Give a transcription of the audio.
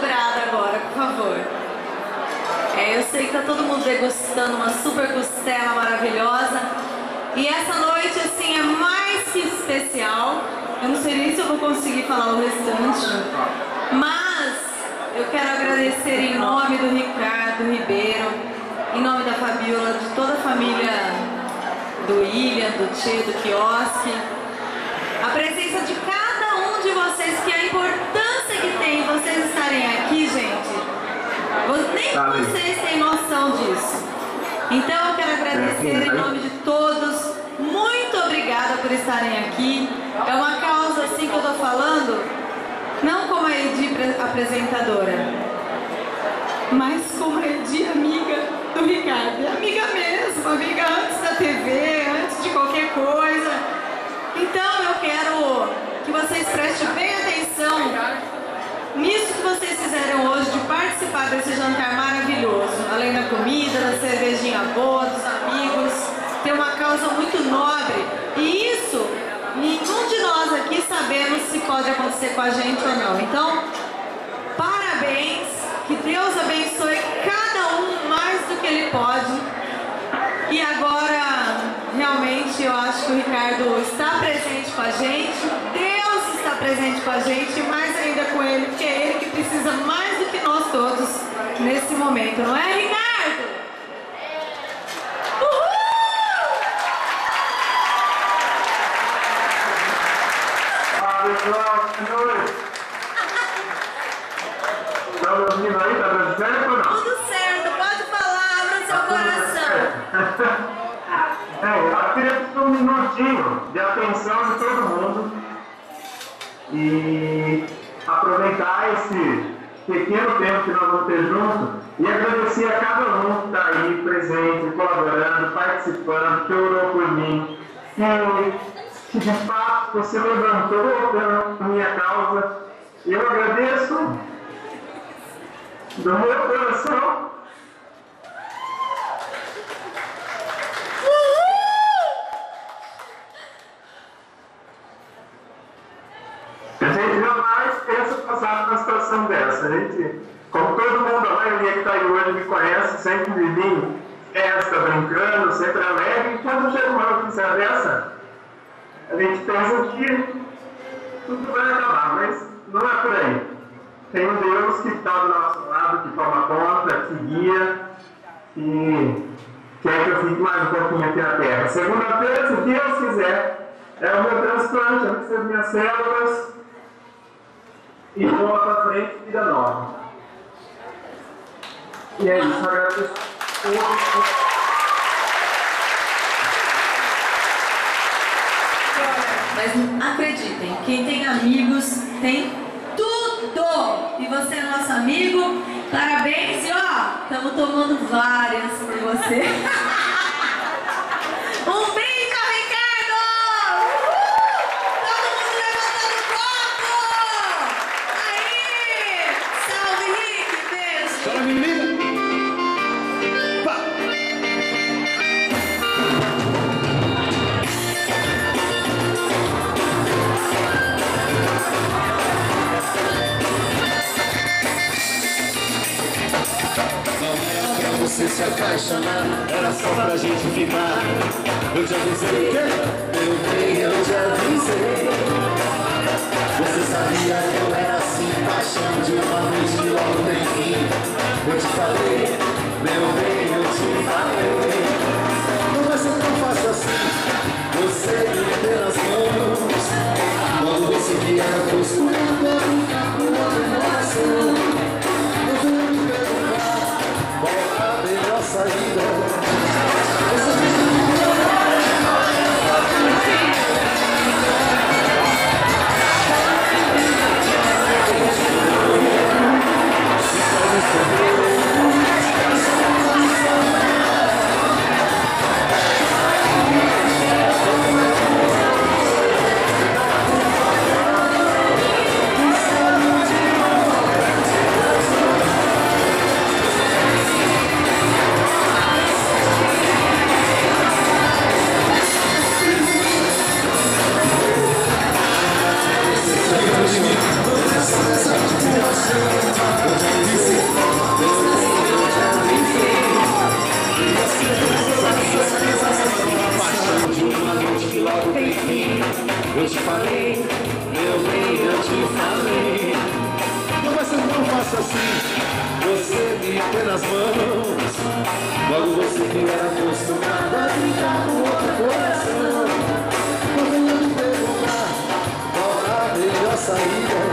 dobrada agora, por favor. Eu sei que tá todo mundo degustando uma super costela maravilhosa. E essa noite, assim, é mais que especial. Eu não sei nem se eu vou conseguir falar o restante. Mas eu quero agradecer em nome do Ricardo Ribeiro, em nome da Fabiola, de toda a família do William, do Tchê, do Quiosque, a presença de cada um de vocês, que a importância que tem vocês estarem aqui, gente, nem vocês têm noção disso. Então eu quero agradecer em nome de todos, muito obrigada por estarem aqui. É uma causa assim que eu tô falando, não como a Edi apresentadora, mas como a Edi amiga do Ricardo. É amiga mesmo, amiga antes da TV, antes de qualquer coisa. Então eu quero que vocês prestem bem atenção nisso que vocês fizeram hoje, de participar desse jantar maravilhoso. Além da comida, da cervejinha boa, dos amigos, tem uma causa muito nobre. E isso, nenhum de nós aqui sabemos se pode acontecer com a gente ou não. Então, parabéns, que Deus abençoe cada um mais do que Ele pode. E agora, realmente, eu acho que o Ricardo está presente com a gente, Deus está presente com a gente, e mais ainda com Ele, porque é Ele que precisa mais do que nós todos nesse momento, não é, Ricardo? Uhul! Pessoal, tá me ouvindo aí? Tá dando certo ou não? Tudo certo, pode falar, abra o seu coração. Eu queria ter um minutinho de atenção de todo mundo e aproveitar esse pequeno tempo que nós vamos ter junto e agradecer a cada um que está aí presente, colaborando, participando, que orou por mim, que de fato você levantou pela minha causa. E eu agradeço do meu coração. A gente jamais pensa passar por uma situação dessa. A gente, como todo mundo, a maioria que está aí hoje me conhece, sempre vive em festa, brincando, sempre alegre. E quando chega uma notícia dessa, a gente pensa que tudo vai acabar, mas não é por aí. Tem um Deus que está do nosso lado, que toma conta, que guia, que quer que eu fique mais um pouquinho aqui na Terra. Segunda-feira, se Deus quiser, é o meu transplante, eu preciso das minhas células e vou para frente, vida nova. E é isso, agradeço. Mas acreditem, quem tem amigos tem tudo! E você é nosso amigo, parabéns! E ó, estamos tomando várias por você. Um brinde ao Ricardo! Todo mundo levantando o copo! Aí! Salve, Rick! Beijo! Salve, menina! Você se apaixonar, era só pra gente ficar. Eu te avisei, o quê? Meu bem, eu te avisei. Você sabia que eu era assim, paixão de uma noite e logo tem fim. Eu te falei, meu bem, eu te falei. Não vai ser tão fácil assim, você me ter as mãos. Quando decidi era costurando a brincar com a emoção. Eu venho me perguntar qual a melhor saída. fácil assim você me ter nas mãos. Logo você que era acostumado a brincar com outro coração. Tô venhando perguntar qual a melhor saída.